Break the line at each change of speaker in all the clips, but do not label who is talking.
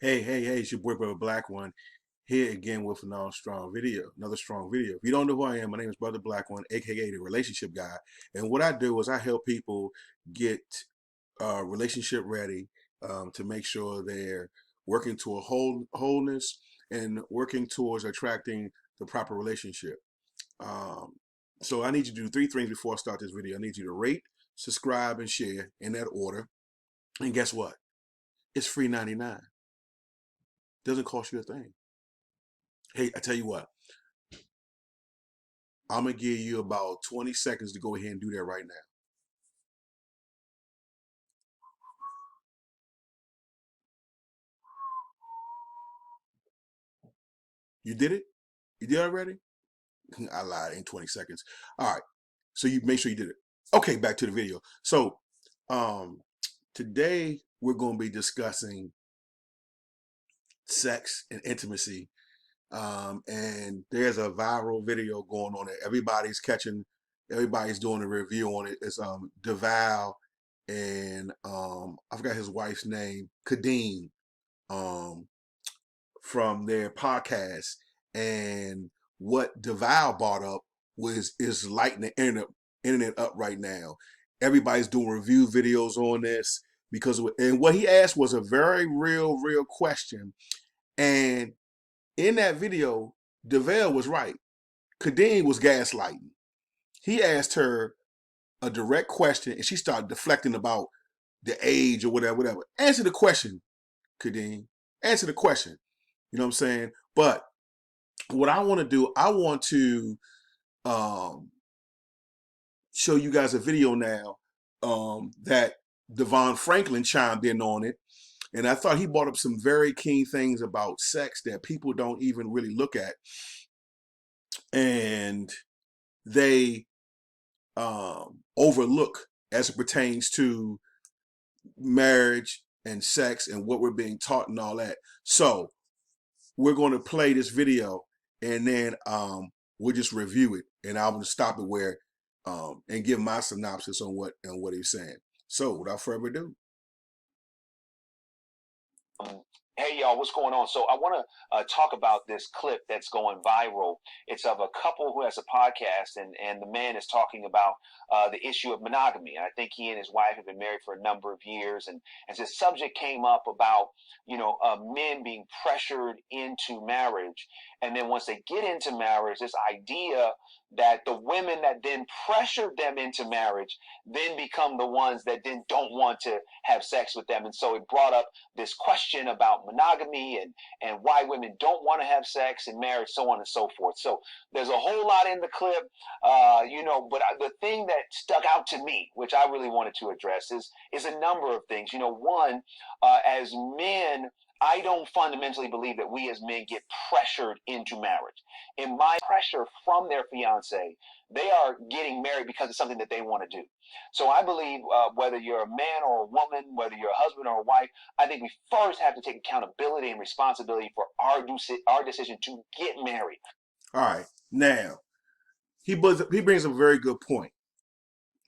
Hey, it's your boy, Brother Black One, here again with another strong video. If you don't know who I am, my name is Brother Black One, aka the Relationship Guy. And what I do is I help people get relationship ready to make sure they're working to a wholeness and working towards attracting the proper relationship. Um, so I need you to do three things before I start this video. I need you to rate, subscribe, and share in that order. And guess what? It's free 99. Doesn't cost you a thing. Hey, I tell you what, I'm gonna give you about 20 seconds to go ahead and do that right now. You did it? You did it already? I lied, in 20 seconds. All right. So you make sure you did it. Okay, back to the video. So um today we're gonna be discussing sex and intimacy. And there's a viral video going on that everybody's doing a review on it. It's Deval and I forgot his wife's name, Kadeem. Um from their podcast, and what Deval brought up is lighting the internet up right now. Everybody's doing review videos on this and what he asked was a very real question. And in that video, Deval was right. Kadeem was gaslighting. He asked her a direct question, and she started deflecting about the age or whatever. Answer the question, Kadeem. Answer the question. You know what I'm saying? But what I want to do, I want to um, show you guys a video now that Devon Franklin chimed in on it. And I thought he brought up some very keen things about sex that people don't even really look at. And they overlook as it pertains to marriage and sex and what we're being taught and all that. So we're going to play this video, and then we'll just review it, and I'm going to stop it where and give my synopsis on what he's saying. So without further ado.
Hey y'all, what's going on? So I want to talk about this clip that's going viral. It's of a couple who has a podcast, and the man is talking about the issue of monogamy. And I think he and his wife have been married for a number of years. And as this subject came up about, men being pressured into marriage, and then once they get into marriage, this idea that the women that then pressured them into marriage then become the ones that then don't want to have sex with them. And so it brought up this question about monogamy and why women don't want to have sex in marriage, so on and so forth. So there's a whole lot in the clip, but the thing that stuck out to me, which I really wanted to address, is a number of things. One, as men, I don't fundamentally believe that we as men get pressured into marriage. In my pressure from their fiance, they are getting married because it's something that they want to do. So I believe whether you're a man or a woman, whether you're a husband or a wife, I think we first have to take accountability and responsibility for our decision to get married.
All right. Now, he brings up a very good point.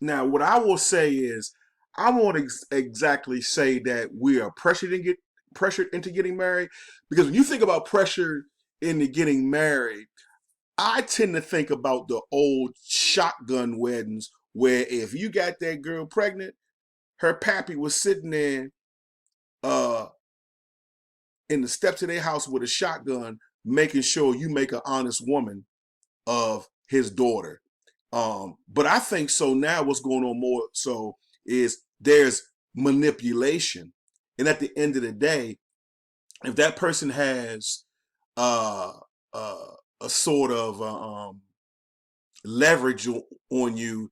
Now, what I will say is, I won't exactly say that we are pressured into getting married, because when you think about pressure into getting married, I tend to think about the old shotgun weddings where if you got that girl pregnant, her pappy was sitting there uh, in the steps of their house with a shotgun, making sure you make an honest woman of his daughter. But I think so now what's going on more so is there's manipulation. And at the end of the day, if that person has uh, uh, a sort of leverage on you,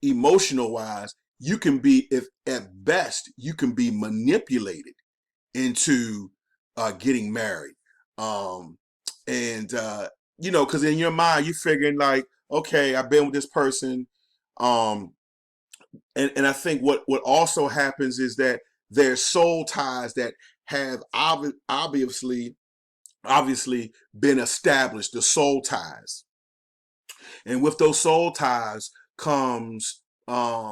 emotional wise, you can be, if at best, you can be manipulated into getting married. And because in your mind, you're figuring like, okay, I've been with this person. Um, and I think what also happens is that there's soul ties that have obviously been established, the soul ties. And with those soul ties comes your,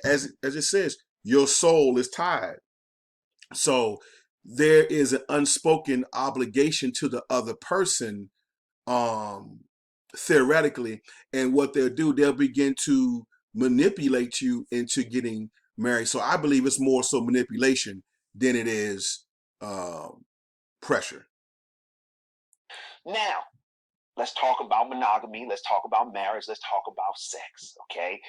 as it says, your soul is tied. So there is an unspoken obligation to the other person, um, theoretically, and what they'll do, they'll begin to manipulate you into getting married. So I believe it's more so manipulation than it is pressure.
Now, let's talk about monogamy. Let's talk about marriage. Let's talk about sex. Okay.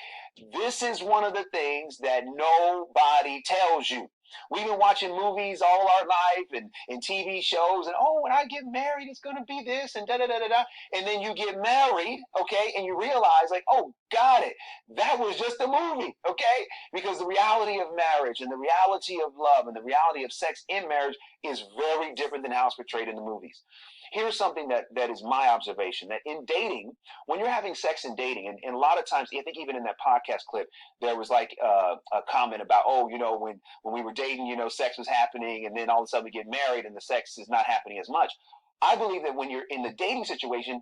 This is one of the things that nobody tells you. We've been watching movies all our life and TV shows, and oh, when I get married, it's going to be this and da da da da da. And then you get married, okay, and you realize, like, oh, got it. That was just a movie, okay? Because the reality of marriage and the reality of love and the reality of sex in marriage is very different than how it's portrayed in the movies. Here's something that is my observation, that in dating, when you're having sex in dating, and a lot of times, I think even in that podcast clip, there was like a comment about, oh, when we were dating, sex was happening, and then all of a sudden we get married and the sex is not happening as much. I believe that when you're in the dating situation,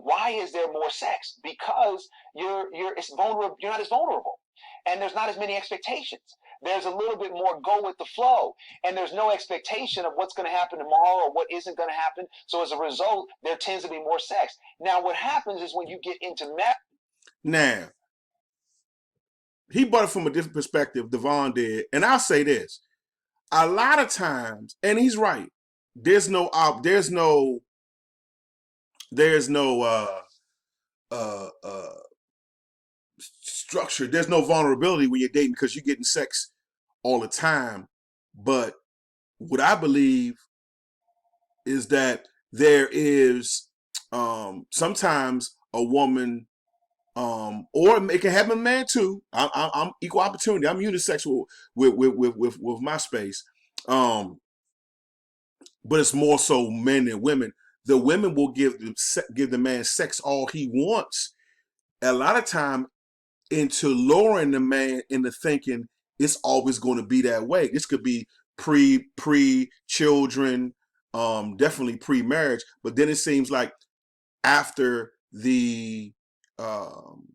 why is there more sex? Because it's vulnerable. You're not as vulnerable, and there's not as many expectations. There's a little bit more go with the flow, and there's no expectation of what's going to happen tomorrow or what isn't going to happen. So as a result, there tends to be more sex. Now, what happens is when you get into marriage.
Now, he brought it from a different perspective, Devon did. And I'll say this. A lot of times, and he's right, there's no there's no structure, there's no vulnerability when you're dating because you're getting sex all the time. But what I believe is that there is sometimes a woman, or it can happen, man, too. I'm equal opportunity. I'm unisexual with my space, but it's more so men than women. The women will give the man sex all he wants. A lot of time into lowering the man into thinking it's always going to be that way. This could be pre children, definitely pre marriage, but then it seems like after the um,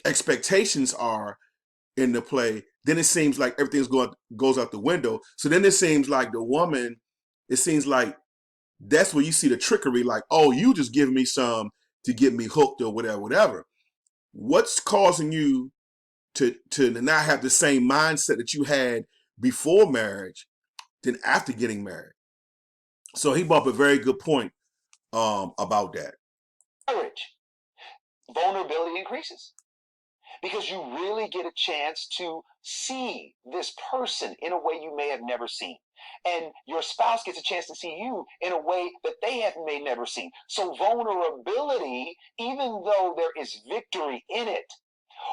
expectations are in the play, then it seems like everything's goes out the window. So then it seems like the woman, it seems like that's where you see the trickery. Like, oh, you just give me some to get me hooked or whatever, whatever. What's causing you to not have the same mindset that you had before marriage than after getting married? So he brought up a very good point about that.
Marriage, vulnerability increases, because you really get a chance to see this person in a way you may have never seen. And your spouse gets a chance to see you in a way that they have may never seen. So vulnerability, even though there is victory in it,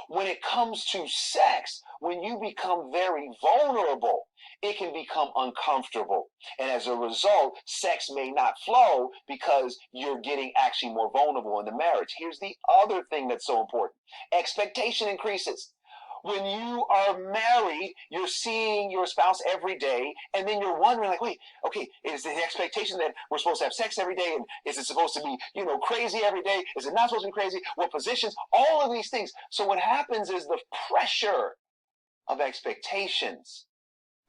when it comes to sex, when you become very vulnerable, it can become uncomfortable. And as a result, sex may not flow because you're getting actually more vulnerable in the marriage. Here's the other thing that's so important: expectation increases. When you are married, you're seeing your spouse every day, and then you're wondering, like, wait, okay, is the expectation that we're supposed to have sex every day, and is it supposed to be, crazy every day? Is it not supposed to be crazy? What positions? All of these things. So what happens is the pressure of expectations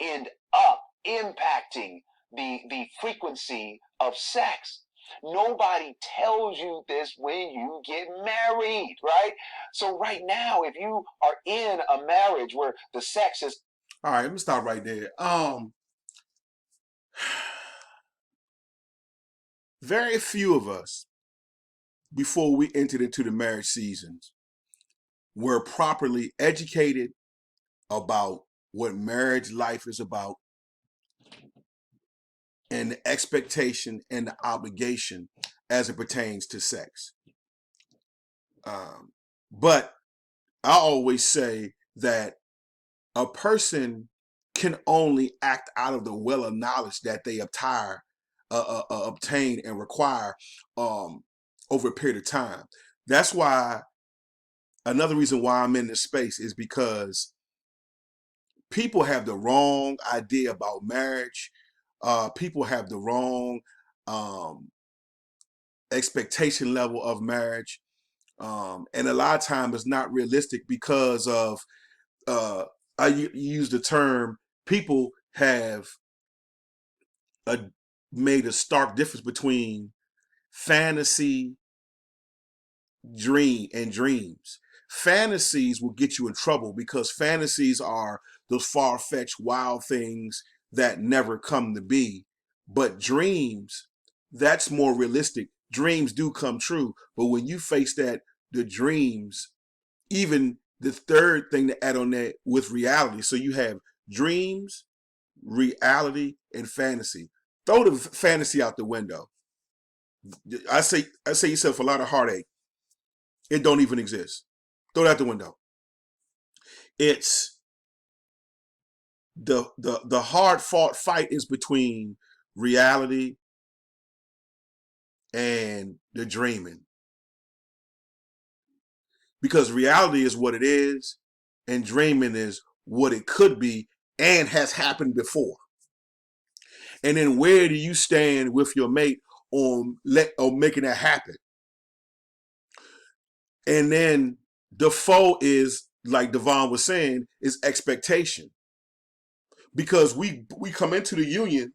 end up impacting the frequency of sex. Nobody tells you this when you get married, right? So right now, if you are in a marriage where the sex is
All right, let me stop right there. Very few of us, before we entered into the marriage seasons, were properly educated about what marriage life is about and the expectation and the obligation as it pertains to sex. But I always say that a person can only act out of the well of knowledge that they obtain and require over a period of time. That's why another reason why I'm in this space is because people have the wrong idea about marriage. People have the wrong um, expectation level of marriage. And a lot of times it's not realistic because of, I use the term people have a, made a stark difference between fantasy dreams. Fantasies will get you in trouble because fantasies are those far-fetched wild things that never come to be. But dreams, that's more realistic. Dreams do come true, but when you face that, the dreams, even the third thing to add on that with reality, so you have dreams, reality, and fantasy. Throw the fantasy out the window. I say yourself a lot of heartache. It don't even exist. Throw it out the window. It's the hard fought fight is between reality and the dreaming. Because reality is what it is, and dreaming is what it could be and has happened before. And then where do you stand with your mate on making that happen? And then the foe is, like Devon was saying, is expectation. Because we come into the union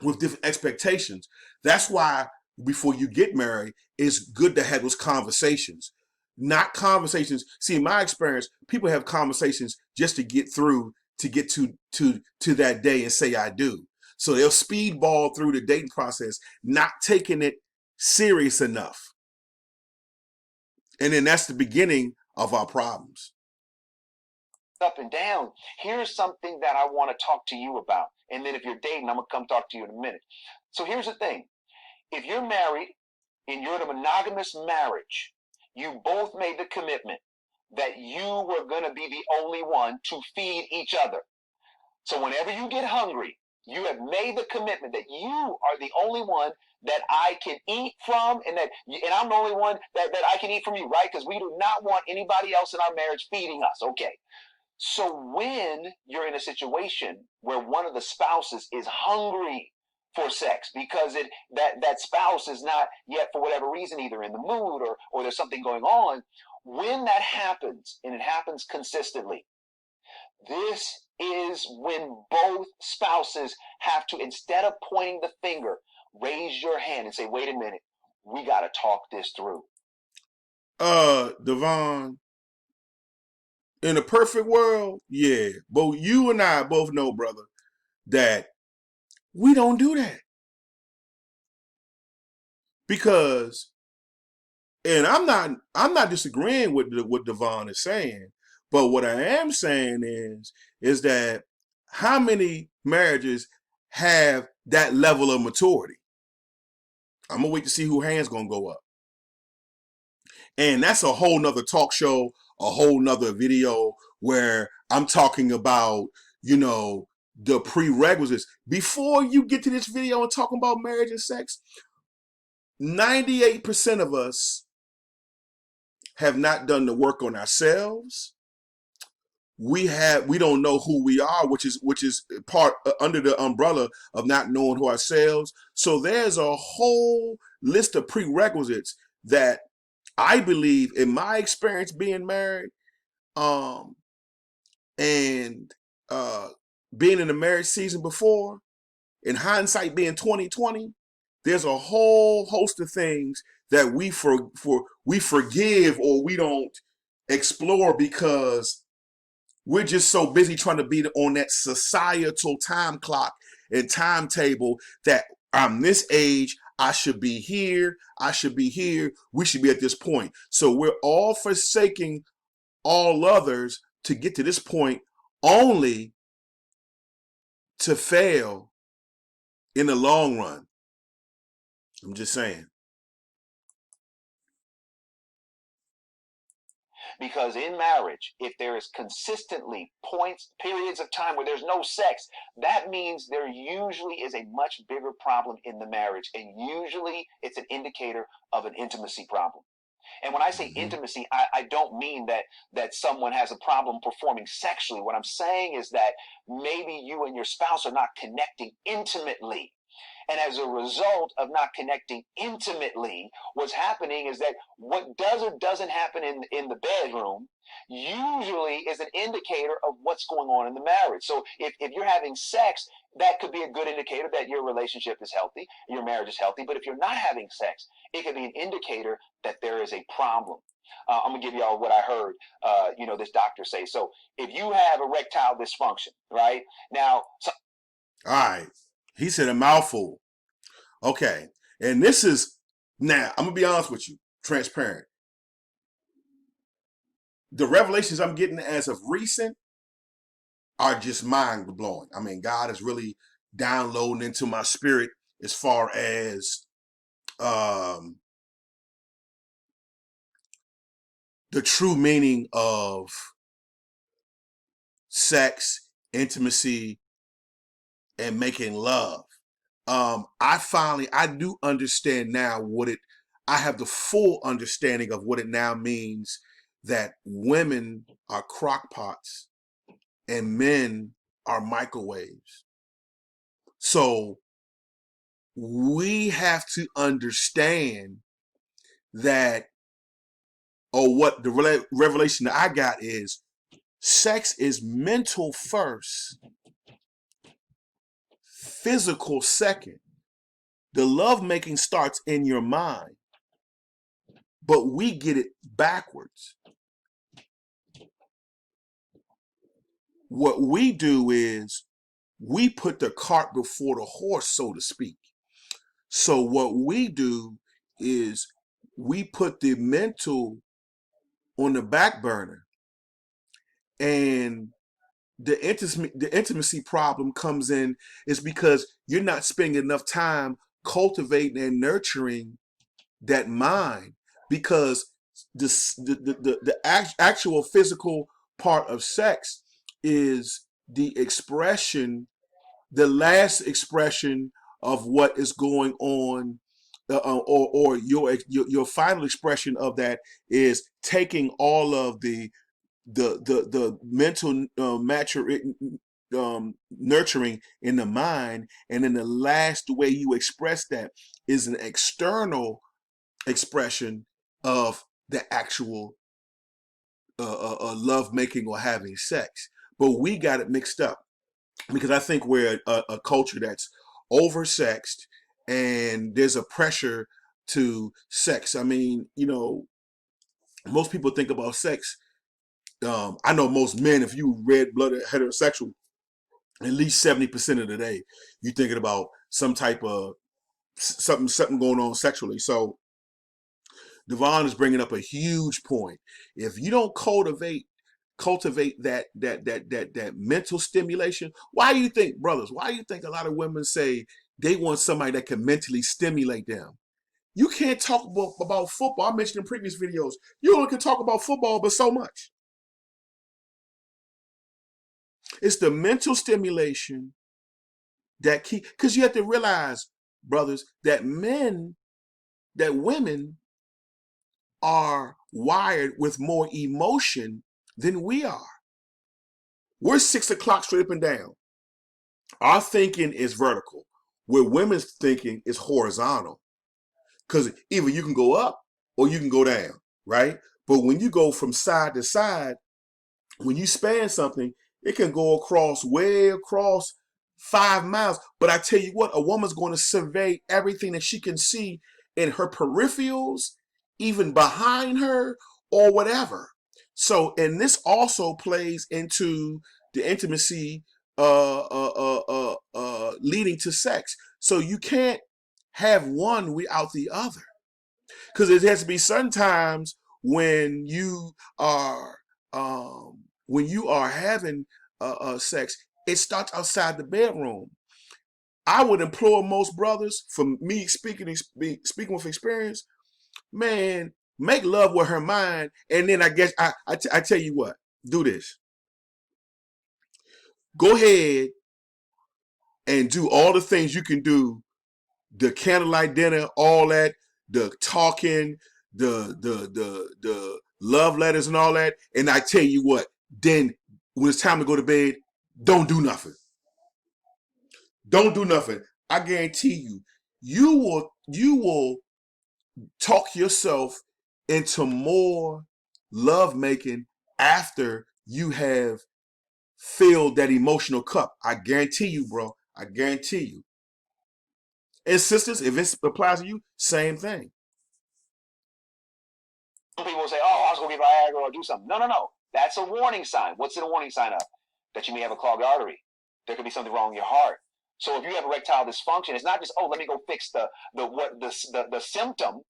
with different expectations. That's why before you get married, it's good to have those conversations. Not conversations. See, in my experience, people have conversations just to get through, to get to that day and say I do. So they'll speedball through the dating process, not taking it serious enough. And then that's the beginning of our problems.
Up and down. Here's something that I want to talk to you about. And then if you're dating, I'm going to come talk to you in a minute. So here's the thing. If you're married and you're in a monogamous marriage, you both made the commitment that you were going to be the only one to feed each other. So whenever you get hungry, you have made the commitment that you are the only one that I can eat from, and I'm the only one that I can eat from you, right? Because we do not want anybody else in our marriage feeding us. Okay. So when you're in a situation where one of the spouses is hungry for sex because that spouse is not yet, for whatever reason, either in the mood or there's something going on, when that happens, and it happens consistently, this is when both spouses have to, instead of pointing the finger, raise your hand and say, wait a minute, we got to talk this through.
Devon, in a perfect world, yeah. But you and I both know, brother, that we don't do that. Because, and I'm not disagreeing with what Devon is saying, but what I am saying is that how many marriages have that level of maturity? I'm gonna wait to see who hands gonna go up. And that's a whole nother talk show, a whole nother video where I'm talking about, the prerequisites. Before you get to this video and talking about marriage and sex, 98% of us have not done the work on ourselves. We don't know who we are, which is part under the umbrella of not knowing who ourselves. So there's a whole list of prerequisites that I believe, in my experience being married, and being in the marriage season before, in hindsight being 2020, there's a whole host of things that we forgive or we don't explore because we're just so busy trying to be on that societal time clock and timetable that I'm this age, I should be here, I should be here, we should be at this point. So we're all forsaking all others to get to this point, only to fail in the long run. I'm just saying.
Because in marriage, if there is consistently periods of time where there's no sex, that means there usually is a much bigger problem in the marriage. And usually it's an indicator of an intimacy problem. And when I say intimacy, I don't mean that someone has a problem performing sexually. What I'm saying is that maybe you and your spouse are not connecting intimately. And as a result of not connecting intimately, what's happening is that what does or doesn't happen in the bedroom usually is an indicator of what's going on in the marriage. So if you're having sex, that could be a good indicator that your relationship is healthy, your marriage is healthy. But if you're not having sex, it could be an indicator that there is a problem. I'm gonna give y'all what I heard, this doctor say. So if you have erectile dysfunction, right now,
All right. He said a mouthful. Okay. And this is, now, I'm going to be honest with you, transparent. The revelations I'm getting as of recent are just mind blowing. I mean, God is really downloading into my spirit as far as um, the true meaning of sex, intimacy, and making love. I do understand now I have the full understanding of what it now means that women are crock pots and men are microwaves. So we have to understand that, or what the revelation that I got is, sex is mental first, physical second. The lovemaking starts in your mind, but we get it backwards. What we do is we put the cart before the horse, so to speak. So what we do is we put the mental on the back burner, and the intimacy problem comes in is because you're not spending enough time cultivating and nurturing that mind, because the actual physical part of sex is the expression, the last expression of what is going on, or your final expression of that is taking all of the mental nurturing in the mind, and then the last way you express that is an external expression of the actual love making or having sex. But we got it mixed up because I think we're a culture that's oversexed, and there's a pressure to sex. I mean, most people think about sex. I know most men, if you red-blooded heterosexual, at least 70% of the day, you're thinking about some type of something going on sexually. So Devon is bringing up a huge point. If you don't cultivate that mental stimulation, why do you think, brothers, why do you think a lot of women say they want somebody that can mentally stimulate them? You can't talk about football. I mentioned in previous videos, you only can talk about football, but so much. It's the mental stimulation that key, because you have to realize, brothers, that women are wired with more emotion than we are. We're 6 o'clock straight up and down. Our thinking is vertical, where women's thinking is horizontal. Because either you can go up or you can go down, right? But when you go from side to side, when you span something, it can go way across 5 miles. But I tell you what, a woman's going to survey everything that she can see in her peripherals, even behind her or whatever. So, and this also plays into the intimacy leading to sex. So you can't have one without the other, because it has to be certain times are when you are having sex, it starts outside the bedroom. I would implore most brothers, from me speaking with experience, man, make love with her mind, and then I guess I tell you what, do this. Go ahead and do all the things you can do, the candlelight dinner, all that, the talking, the love letters and all that. And I tell you what, then when it's time to go to bed, don't do nothing. Don't do nothing. I guarantee you will talk yourself into more lovemaking after you have filled that emotional cup. I guarantee you, bro. I guarantee you. And sisters, if it applies to you, same thing.
Some people will say, "Oh, I was going to get Viagra or do something." No, no, no. That's a warning sign. What's it a warning sign of? That you may have a clogged artery. There could be something wrong in your heart. So if you have erectile dysfunction, it's not just, "Oh, let me go fix the symptom."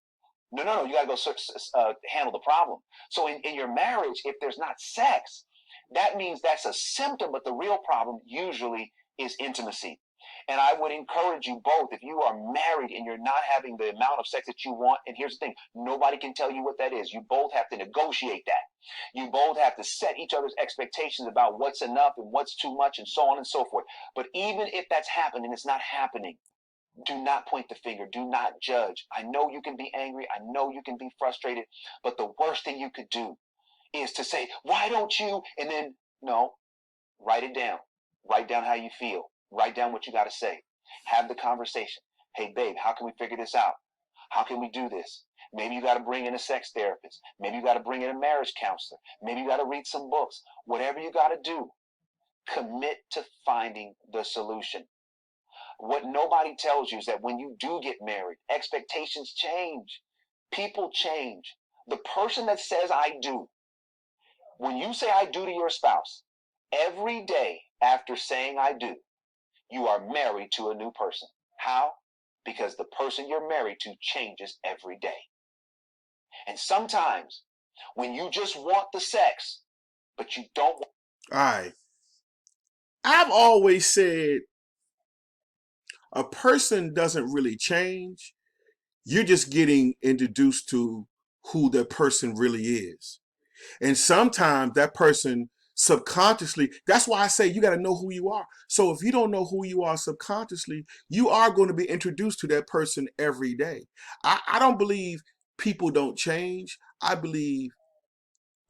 No, no, no. You got to go handle the problem. So in your marriage, if there's not sex, that means that's a symptom, but the real problem usually is intimacy. And I would encourage you both, if you are married and you're not having the amount of sex that you want, and here's the thing, nobody can tell you what that is. You both have to negotiate that. You both have to set each other's expectations about what's enough and what's too much and so on and so forth. But even if that's happened and it's not happening, do not point the finger. Do not judge. I know you can be angry. I know you can be frustrated. But the worst thing you could do is to say, "Why don't you?" And then, no, write it down. Write down how you feel. Write down what you got to say. Have the conversation. "Hey, babe, how can we figure this out? How can we do this?" Maybe you got to bring in a sex therapist. Maybe you got to bring in a marriage counselor. Maybe you got to read some books. Whatever you got to do, commit to finding the solution. What nobody tells you is that when you do get married, expectations change. People change. The person that says "I do," when you say "I do" to your spouse, every day after saying "I do," you are married to a new person. How? Because the person you're married to changes every day. And sometimes when you just want the sex, but you don't want.
All right. I've always said a person doesn't really change. You're just getting introduced to who that person really is. And sometimes that person subconsciously, that's why I say you got to know who you are. So if you don't know who you are subconsciously, you are going to be introduced to that person every day. I don't believe people don't change. I believe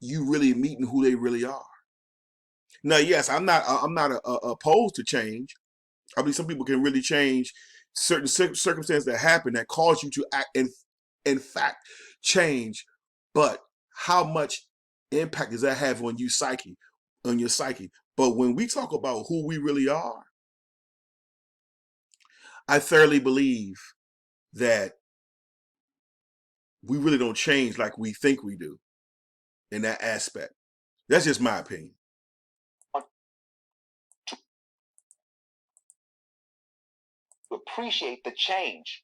you really meeting who they really are. Now, yes, I'm not opposed to change. I mean, some people can really change certain circumstances that happen that cause you to act in fact change. But how much impact does that have on on your psyche? But when we talk about who we really are, I thoroughly believe that we really don't change like we think we do in that aspect. That's just my opinion.
Appreciate the change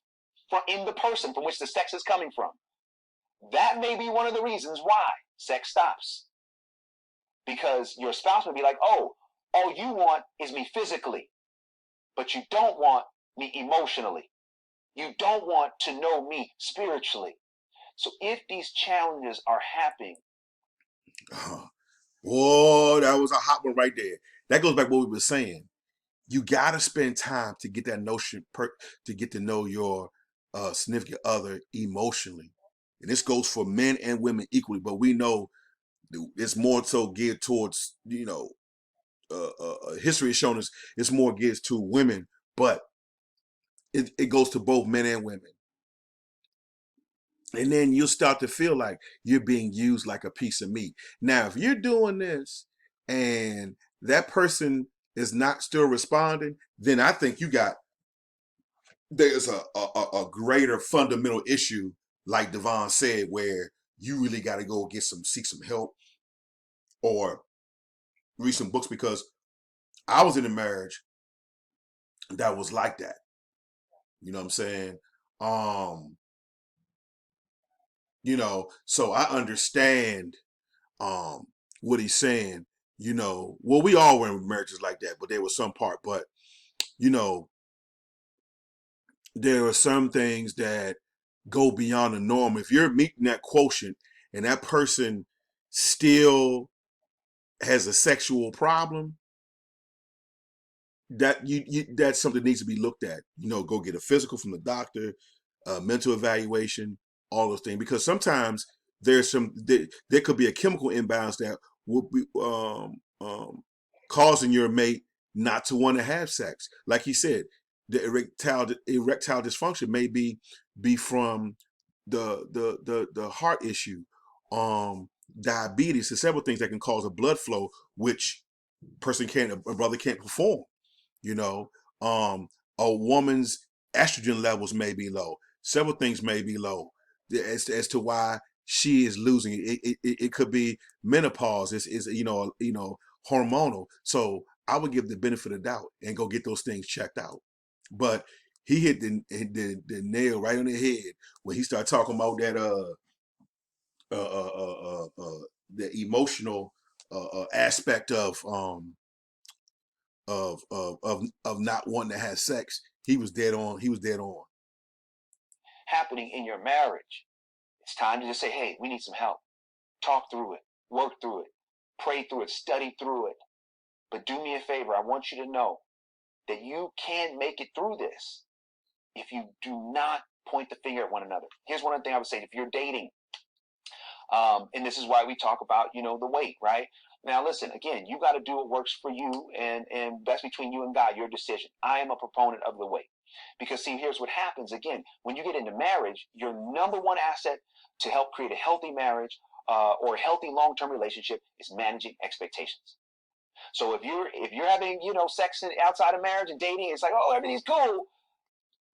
in the person from which the sex is coming from. That may be one of the reasons why sex stops. Because your spouse would be like, "Oh, all you want is me physically, but you don't want me emotionally. You don't want to know me spiritually." So if these challenges are happening,
Oh, whoa, that was a hot one right there. That goes back to what we were saying. You gotta spend time to get that notion to get to know your significant other emotionally, and this goes for men and women equally. But we know it's more so geared towards history has shown us it's more geared to women, but it goes to both men and women. And then you'll start to feel like you're being used like a piece of meat. Now, if you're doing this and that person is not still responding, then I think there's a greater fundamental issue, like Devon said, where you really got to go seek some help or read some books, because I was in a marriage that was like that. You know what I'm saying? Um, so I understand um what he's saying. Well, we all were in marriages like that, but there was some part. But you know, there are some things that go beyond the norm. If you're meeting that quotient and that person still has a sexual problem, that's something that needs to be looked at. Go get a physical from the doctor, mental evaluation, all those things. Because sometimes there could be a chemical imbalance that will be causing your mate not to want to have sex. Like he said, the erectile dysfunction may be from the heart issue, diabetes, and several things that can cause a blood flow, which a brother can't perform. You know, a woman's estrogen levels may be low. Several things may be low as to why she is losing it. It could be menopause. Is hormonal. So I would give the benefit of doubt and go get those things checked out. But he hit the nail right on the head when he started talking about that the emotional aspect of not wanting to have sex. He was dead on. He was dead on.
Happening in your marriage, it's time to just say, hey, we need some help. Talk through it, work through it, pray through it, study through it. But do me a favor. I want you to know that you can make it through this if you do not point the finger at one another. Here's one thing I would say. If you're dating, and this is why we talk about, the weight, right? Now, listen, again, you got to do what works for you, and that's between you and God, your decision. I am a proponent of the weight. Because, see, here's what happens. Again, when you get into marriage, your number one asset to help create a healthy marriage or a healthy long-term relationship is managing expectations. So if you're having, sex outside of marriage and dating, it's like, oh, everything's cool.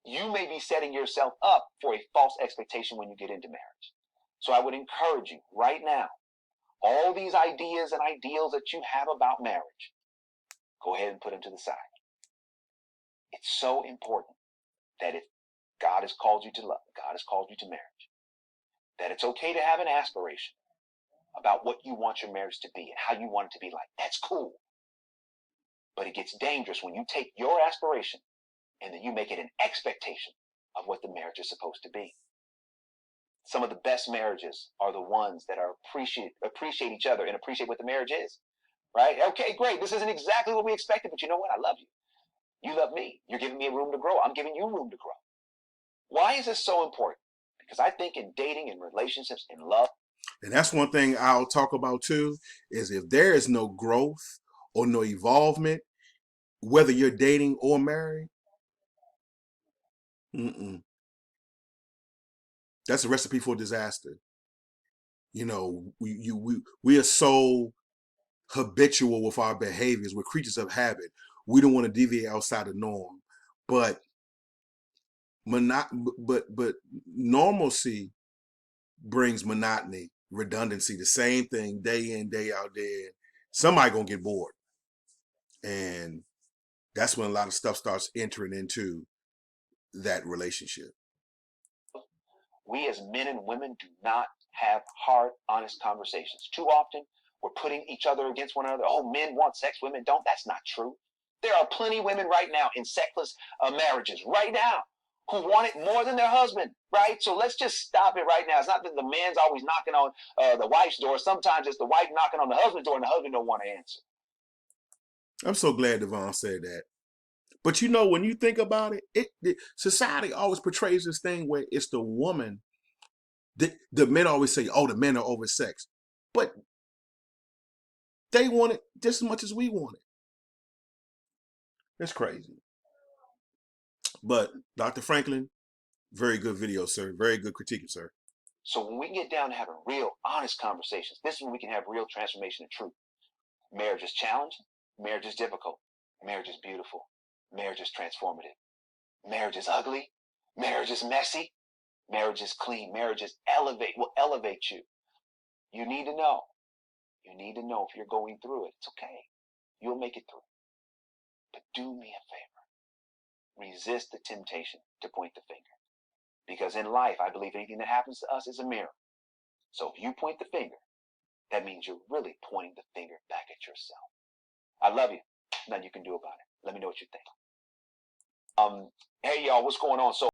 You may be setting yourself up for a false expectation when you get into marriage. So I would encourage you right now, all these ideas and ideals that you have about marriage, go ahead and put them to the side. It's so important that if God has called you to love, God has called you to marriage, that it's okay to have an aspiration about what you want your marriage to be and how you want it to be like. That's cool. But it gets dangerous when you take your aspiration and then you make it an expectation of what the marriage is supposed to be. Some of the best marriages are the ones that are appreciate each other and appreciate what the marriage is, right? Okay, great. This isn't exactly what we expected, but you know what? I love you. You love me. You're giving me a room to grow. I'm giving you room to grow. Why is this so important? Because I think in dating, in relationships, in love.
And that's one thing I'll talk about too, is if there is no growth or no evolvement, whether you're dating or married, that's a recipe for disaster. We are so habitual with our behaviors. We're creatures of habit. We don't want to deviate outside the norm. But but normalcy brings monotony, redundancy, the same thing day in, day out there. Somebody gonna get bored. And that's when a lot of stuff starts entering into that relationship.
We as men and women do not have hard, honest conversations. Too often, we're putting each other against one another. Oh, men want sex, women don't. That's not true. There are plenty of women right now in sexless marriages, right now, who want it more than their husband, right? So let's just stop it right now. It's not that the man's always knocking on the wife's door. Sometimes it's the wife knocking on the husband's door and the husband don't want to answer.
I'm so glad Devon said that. But when you think about it, society always portrays this thing where it's the woman. The men always say, "Oh, the men are oversexed," but they want it just as much as we want it. It's crazy. But Dr. Franklin, very good video, sir. Very good critique, sir.
So when we get down to having real, honest conversations, this is when we can have real transformation and truth. Marriage is challenging. Marriage is difficult. Marriage is beautiful. Marriage is transformative. Marriage is ugly. Marriage is messy. Marriage is clean. Marriage will elevate you. You need to know. You need to know if you're going through it. It's okay. You'll make it through. But do me a favor. Resist the temptation to point the finger. Because in life, I believe anything that happens to us is a mirror. So if you point the finger, that means you're really pointing the finger back at yourself. I love you. Nothing you can do about it. Let me know what you think. Hey, y'all, what's going on? So